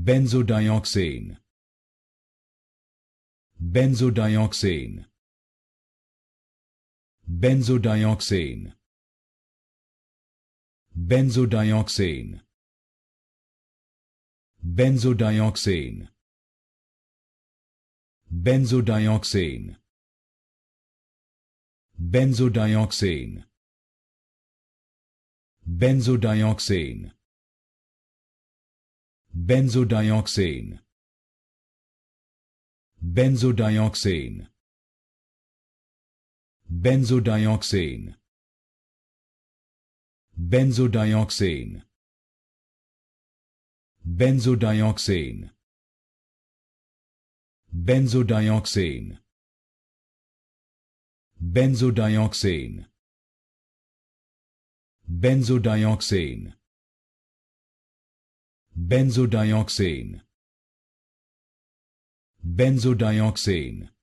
Benzodioxane. Benzodioxane. Benzodioxane. Benzodioxane. Benzodioxane. Benzodioxane. Benzodioxane. Benzodioxane. Benzodioxane. Benzodioxane. Benzodioxane. Benzodioxane. Benzodioxane. Benzodioxane. Benzodioxane. Benzodioxane. Benzodioxane. Benzodioxane.